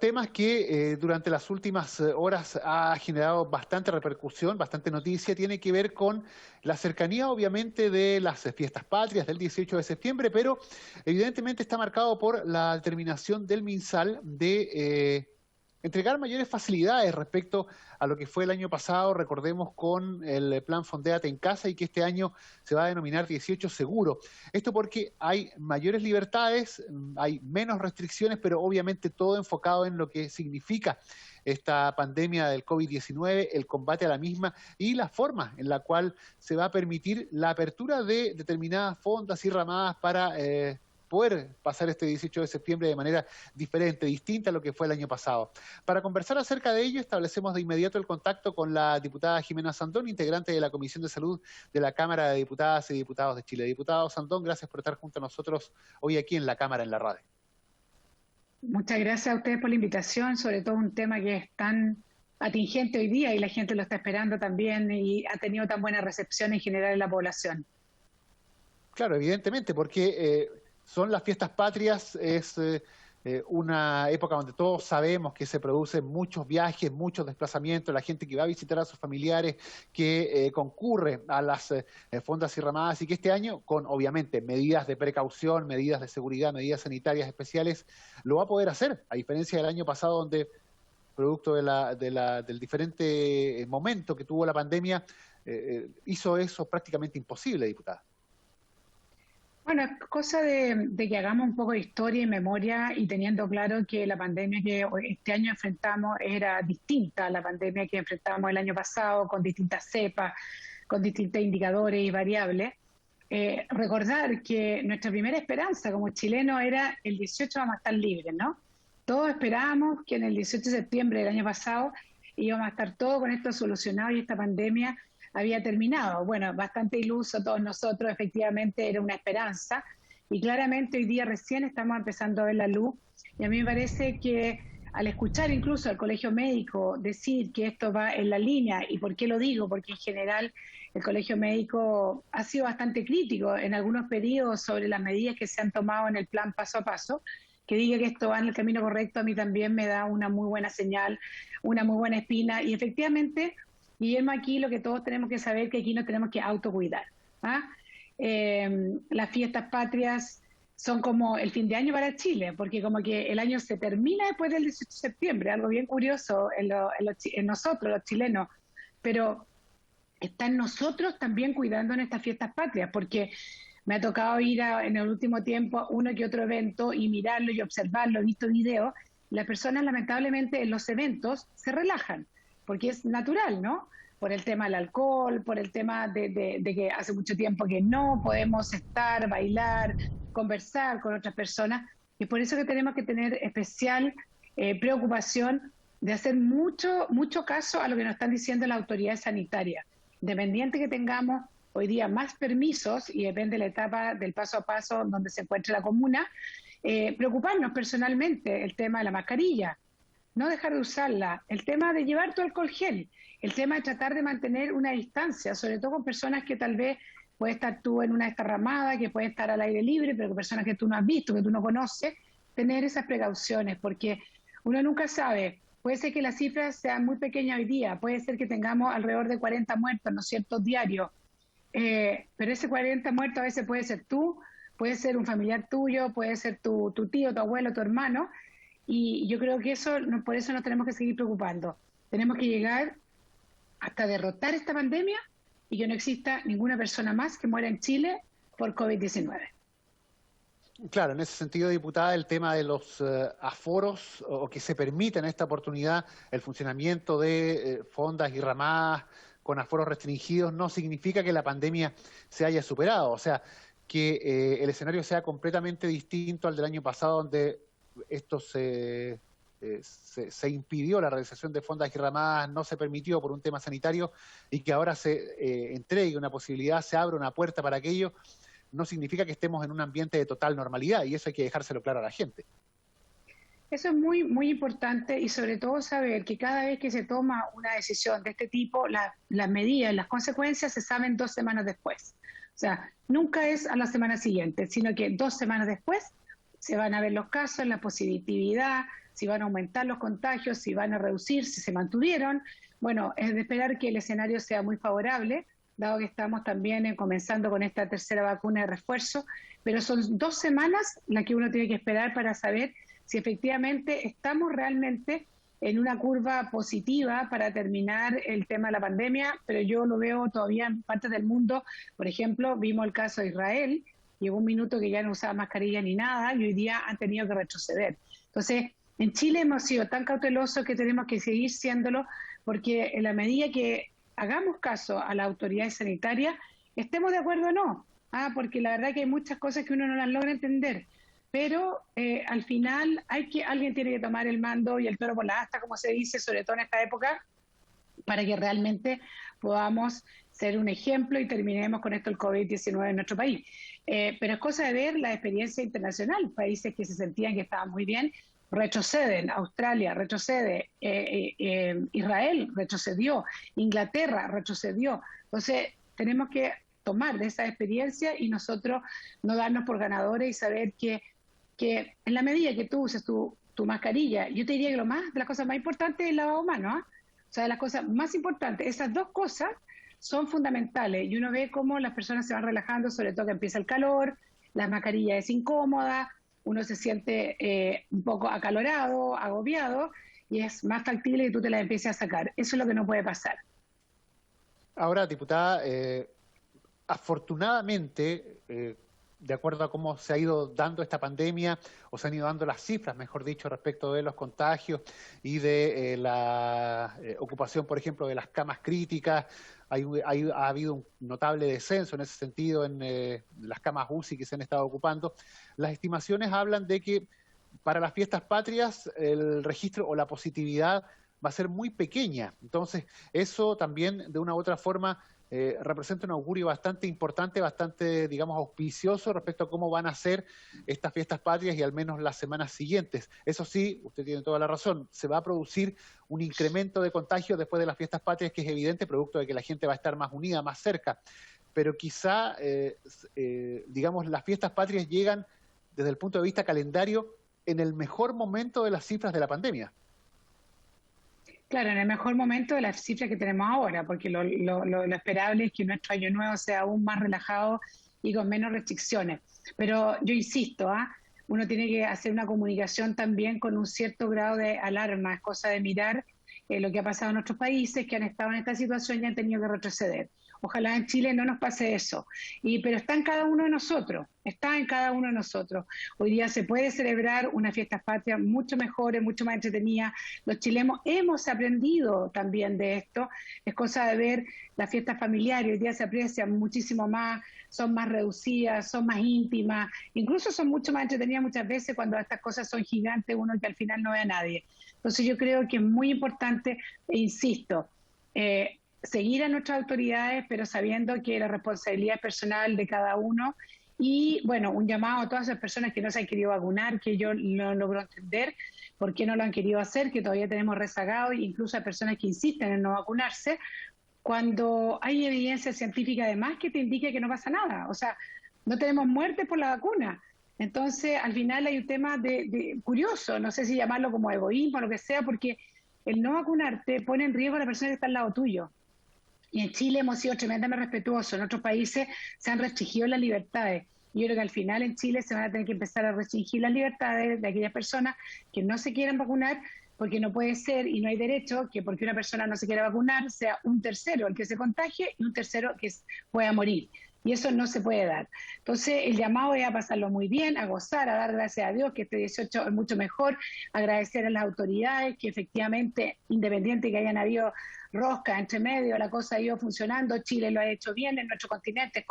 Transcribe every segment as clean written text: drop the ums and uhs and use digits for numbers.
temas que durante las últimas horas ha generado bastante repercusión, bastante noticia, tiene que ver con la cercanía, obviamente, de las fiestas patrias del 18 de septiembre, pero evidentemente está marcado por la determinación del MinSal de entregar mayores facilidades respecto a lo que fue el año pasado, recordemos, con el plan Fondéate en Casa, y que este año se va a denominar 18 Seguro. Esto porque hay mayores libertades, hay menos restricciones, pero obviamente todo enfocado en lo que significa esta pandemia del COVID-19, el combate a la misma y la forma en la cual se va a permitir la apertura de determinadas fondas y ramadas para poder pasar este 18 de septiembre de manera diferente, distinta a lo que fue el año pasado. Para conversar acerca de ello, establecemos de inmediato el contacto con la diputada Jimena Sandón, integrante de la Comisión de Salud de la Cámara de Diputadas y Diputados de Chile. Diputado Sandón, gracias por estar junto a nosotros hoy aquí en la Cámara, en la radio. Muchas gracias a ustedes por la invitación, sobre todo un tema que es tan atingente hoy día y la gente lo está esperando también y ha tenido tan buena recepción en general en la población. Claro, evidentemente, porque son las fiestas patrias, es una época donde todos sabemos que se producen muchos viajes, muchos desplazamientos, la gente que va a visitar a sus familiares, que concurre a las fondas y ramadas, y que este año, con obviamente medidas de precaución, medidas de seguridad, medidas sanitarias especiales, lo va a poder hacer, a diferencia del año pasado donde, producto del diferente momento que tuvo la pandemia, hizo eso prácticamente imposible, diputada. Bueno, es cosa de que hagamos un poco de historia y memoria y teniendo claro que la pandemia que este año enfrentamos era distinta a la pandemia que enfrentamos el año pasado, con distintas cepas, con distintos indicadores y variables. Recordar que nuestra primera esperanza como chilenos era el 18 vamos a estar libres, ¿no? Todos esperábamos que en el 18 de septiembre del año pasado íbamos a estar todo con esto solucionado y esta pandemia había terminado. Bueno, bastante iluso todos nosotros, efectivamente era una esperanza y claramente hoy día recién estamos empezando a ver la luz y a mí me parece que al escuchar incluso al Colegio Médico decir que esto va en la línea, ¿y por qué lo digo? Porque en general el Colegio Médico ha sido bastante crítico en algunos periodos sobre las medidas que se han tomado en el plan paso a paso, que diga que esto va en el camino correcto a mí también me da una muy buena señal, una muy buena espina y efectivamente Guillermo, aquí lo que todos tenemos que saber es que aquí nos tenemos que autocuidar. ¿Ah? Las fiestas patrias son como el fin de año para Chile, porque como que el año se termina después del 18 de septiembre, algo bien curioso en nosotros, los chilenos, pero está en nosotros también cuidando en estas fiestas patrias, porque me ha tocado ir en el último tiempo a uno que otro evento y mirarlo y observarlo, he visto videos, las personas lamentablemente en los eventos se relajan, porque es natural, ¿no? Por el tema del alcohol, por el tema de que hace mucho tiempo que no podemos estar, bailar, conversar con otras personas, y por eso que tenemos que tener especial preocupación de hacer mucho caso a lo que nos están diciendo las autoridades sanitarias. Independiente que tengamos hoy día más permisos, y depende de la etapa del paso a paso donde se encuentre la comuna, preocuparnos personalmente el tema de la mascarilla, no dejar de usarla, el tema de llevar tu alcohol gel, el tema de tratar de mantener una distancia, sobre todo con personas que tal vez puede estar tú en una estarramada, que puede estar al aire libre, pero con personas que tú no has visto, que tú no conoces, tener esas precauciones, porque uno nunca sabe, puede ser que las cifras sean muy pequeñas hoy día, puede ser que tengamos alrededor de 40 muertos, ¿no es cierto?, diarios, pero ese 40 muertos a veces puede ser tú, puede ser un familiar tuyo, puede ser tu tío, tu abuelo, tu hermano, y yo creo que por eso nos tenemos que seguir preocupando. Tenemos que llegar hasta derrotar esta pandemia y que no exista ninguna persona más que muera en Chile por COVID-19. Claro, en ese sentido, diputada, el tema de los aforos o que se permita en esta oportunidad el funcionamiento de fondas y ramadas con aforos restringidos no significa que la pandemia se haya superado. O sea, que el escenario sea completamente distinto al del año pasado, donde esto se impidió la realización de fondas y ramadas, no se permitió por un tema sanitario, y que ahora se entregue una posibilidad, se abre una puerta para aquello, no significa que estemos en un ambiente de total normalidad, y eso hay que dejárselo claro a la gente. Eso es muy, muy importante, y sobre todo saber que cada vez que se toma una decisión de este tipo, las medidas, las consecuencias se saben 2 semanas después. O sea, nunca es a la semana siguiente, sino que 2 semanas después se van a ver los casos, la positividad, si van a aumentar los contagios, si van a reducir, si se mantuvieron. Bueno, es de esperar que el escenario sea muy favorable, dado que estamos también comenzando con esta tercera vacuna de refuerzo, pero son 2 semanas las que uno tiene que esperar para saber si efectivamente estamos realmente en una curva positiva para terminar el tema de la pandemia, pero yo lo veo todavía en partes del mundo. Por ejemplo, vimos el caso de Israel, llegó un minuto que ya no usaba mascarilla ni nada y hoy día han tenido que retroceder. Entonces, en Chile hemos sido tan cautelosos que tenemos que seguir siéndolo, porque en la medida que hagamos caso a las autoridades sanitarias, estemos de acuerdo o no, porque la verdad que hay muchas cosas que uno no las logra entender, pero al final alguien tiene que tomar el mando y el toro por la asta, como se dice, sobre todo en esta época, para que realmente podamos ser un ejemplo y terminemos con esto el COVID-19 en nuestro país. Pero es cosa de ver la experiencia internacional. Países que se sentían que estaban muy bien retroceden, Australia retrocede, Israel retrocedió, Inglaterra retrocedió. Entonces tenemos que tomar de esa experiencia y nosotros no darnos por ganadores y saber que en la medida que tú uses tu mascarilla, yo te diría que de las cosas más importantes es el lavado de manos, o sea, de las cosas más importantes, esas 2 cosas son fundamentales y uno ve cómo las personas se van relajando, sobre todo que empieza el calor, la mascarilla es incómoda, uno se siente un poco acalorado, agobiado y es más factible que tú te la empieces a sacar. Eso es lo que no puede pasar. Ahora, diputada, afortunadamente, de acuerdo a cómo se ha ido dando esta pandemia, o se han ido dando las cifras, mejor dicho, respecto de los contagios y de la ocupación, por ejemplo, de las camas críticas, ha habido un notable descenso en ese sentido en las camas UCI que se han estado ocupando. Las estimaciones hablan de que para las fiestas patrias el registro o la positividad va a ser muy pequeña. Entonces, eso también, de una u otra forma, representa un augurio bastante importante, bastante, digamos, auspicioso respecto a cómo van a ser estas fiestas patrias y al menos las semanas siguientes. Eso sí, usted tiene toda la razón, se va a producir un incremento de contagios después de las fiestas patrias que es evidente, producto de que la gente va a estar más unida, más cerca. Pero quizá, digamos, las fiestas patrias llegan desde el punto de vista calendario en el mejor momento de las cifras de la pandemia. Claro, en el mejor momento de las cifras que tenemos ahora, porque lo esperable es que nuestro año nuevo sea aún más relajado y con menos restricciones. Pero yo insisto, uno tiene que hacer una comunicación también con un cierto grado de alarma, es cosa de mirar lo que ha pasado en otros países que han estado en esta situación y han tenido que retroceder. Ojalá en Chile no nos pase eso, pero está en cada uno de nosotros, está en cada uno de nosotros. Hoy día se puede celebrar una fiesta patria mucho mejor, mucho más entretenida. Los chilenos hemos aprendido también de esto, es cosa de ver las fiestas familiares, hoy día se aprecian muchísimo más, son más reducidas, son más íntimas, incluso son mucho más entretenidas muchas veces cuando estas cosas son gigantes, uno que al final no ve a nadie. Entonces yo creo que es muy importante, e insisto, seguir a nuestras autoridades, pero sabiendo que la responsabilidad es personal de cada uno. Y bueno, un llamado a todas esas personas que no se han querido vacunar, que yo no logro entender por qué no lo han querido hacer, que todavía tenemos rezagados, incluso a personas que insisten en no vacunarse, cuando hay evidencia científica además que te indica que no pasa nada. O sea, no tenemos muerte por la vacuna. Entonces, al final hay un tema curioso, no sé si llamarlo como egoísmo o lo que sea, porque el no vacunarte pone en riesgo a la persona que está al lado tuyo. Y en Chile hemos sido tremendamente respetuosos. En otros países se han restringido las libertades. Yo creo que al final en Chile se van a tener que empezar a restringir las libertades de aquellas personas que no se quieran vacunar, porque no puede ser y no hay derecho que porque una persona no se quiera vacunar sea un tercero el que se contagie y un tercero que pueda morir. Y eso no se puede dar. Entonces, el llamado es a pasarlo muy bien, a gozar, a dar gracias a Dios que este 18 es mucho mejor, agradecer a las autoridades que efectivamente, independiente que hayan habido rosca entre medio, la cosa ha ido funcionando, Chile lo ha hecho bien en nuestro continente,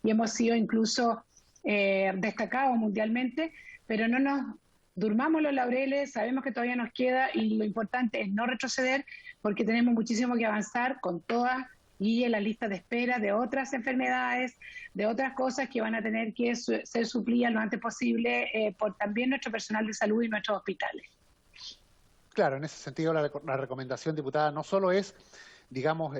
y hemos sido incluso destacados mundialmente, pero no nos durmamos los laureles, sabemos que todavía nos queda y lo importante es no retroceder porque tenemos muchísimo que avanzar con todas y en la lista de espera de otras enfermedades, de otras cosas que van a tener que ser suplidas lo antes posible por también nuestro personal de salud y nuestros hospitales. Claro, en ese sentido la recomendación, diputada, no solo es, digamos,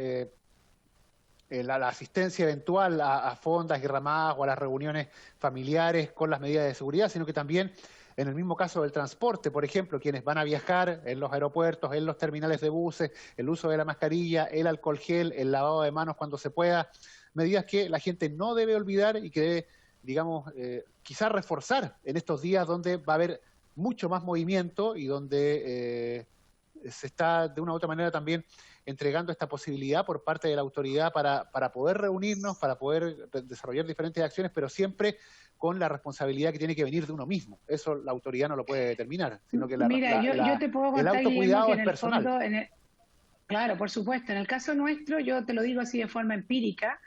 la asistencia eventual a fondas y ramadas o a las reuniones familiares con las medidas de seguridad, sino que también En el mismo caso del transporte, por ejemplo, quienes van a viajar en los aeropuertos, en los terminales de buses, el uso de la mascarilla, el alcohol gel, el lavado de manos cuando se pueda, medidas que la gente no debe olvidar y que debe, digamos, quizás reforzar en estos días donde va a haber mucho más movimiento y donde se está de una u otra manera también entregando esta posibilidad por parte de la autoridad para poder reunirnos, para poder desarrollar diferentes acciones, pero siempre con la responsabilidad que tiene que venir de uno mismo. Eso la autoridad no lo puede determinar, sino que Mira, yo te puedo contar, el autocuidado Guillermo, que es en el personal. fondo, claro, por supuesto, en el caso nuestro, yo te lo digo así de forma empírica,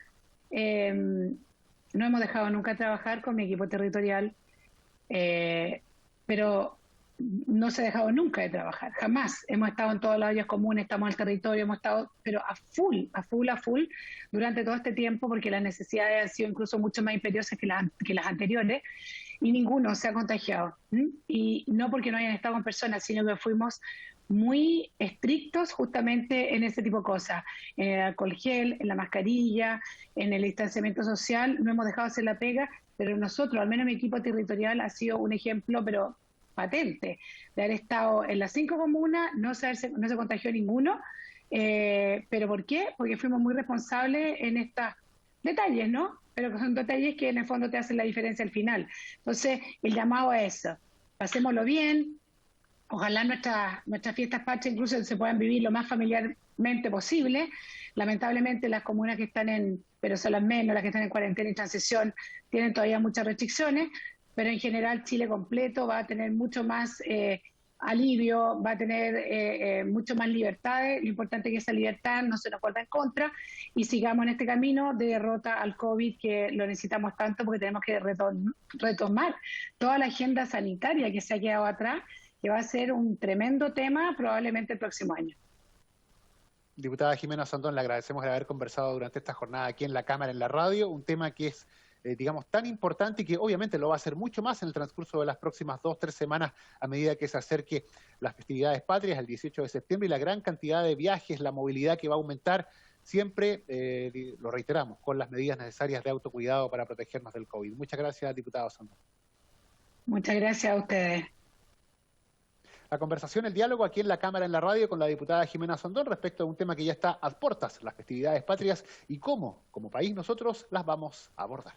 no hemos dejado nunca de trabajar con mi equipo territorial, pero no se ha dejado nunca de trabajar, jamás. Hemos estado en todas las áreas comunes, estamos en el territorio, hemos estado, pero a full, durante todo este tiempo, porque las necesidades han sido incluso mucho más imperiosas que las anteriores, y ninguno se ha contagiado. Y no porque no hayan estado con personas, sino que fuimos muy estrictos justamente en ese tipo de cosas, en el alcohol gel, en la mascarilla, en el distanciamiento social. No hemos dejado hacer la pega, pero nosotros, al menos mi equipo territorial, ha sido un ejemplo, pero patente, de haber estado en las 5 comunas, no se contagió ninguno. ¿Pero por qué? Porque fuimos muy responsables en estos detalles, ¿no? Pero que son detalles que en el fondo te hacen la diferencia al final. Entonces, el llamado a eso, pasémoslo bien, ojalá nuestras fiestas patrias incluso se puedan vivir lo más familiarmente posible. Lamentablemente las comunas que están pero son las menos, las que están en cuarentena y transición, tienen todavía muchas restricciones, pero en general Chile completo va a tener mucho más alivio, va a tener mucho más libertades. Lo importante es que esa libertad no se nos vuelva en contra y sigamos en este camino de derrota al COVID, que lo necesitamos tanto porque tenemos que retomar toda la agenda sanitaria que se ha quedado atrás, que va a ser un tremendo tema probablemente el próximo año. Diputada Jimena Sandón, le agradecemos de haber conversado durante esta jornada aquí en la Cámara, en la radio, un tema que es digamos, tan importante y que obviamente lo va a hacer mucho más en el transcurso de las próximas 2-3 semanas a medida que se acerque las festividades patrias, el 18 de septiembre, y la gran cantidad de viajes, la movilidad que va a aumentar, siempre, lo reiteramos, con las medidas necesarias de autocuidado para protegernos del COVID. Muchas gracias, diputado Sandón. Muchas gracias a ustedes. La conversación, el diálogo aquí en la Cámara, en la radio, con la diputada Jimena Sandón respecto a un tema que ya está a puertas, las festividades patrias, y cómo, como país, nosotros las vamos a abordar.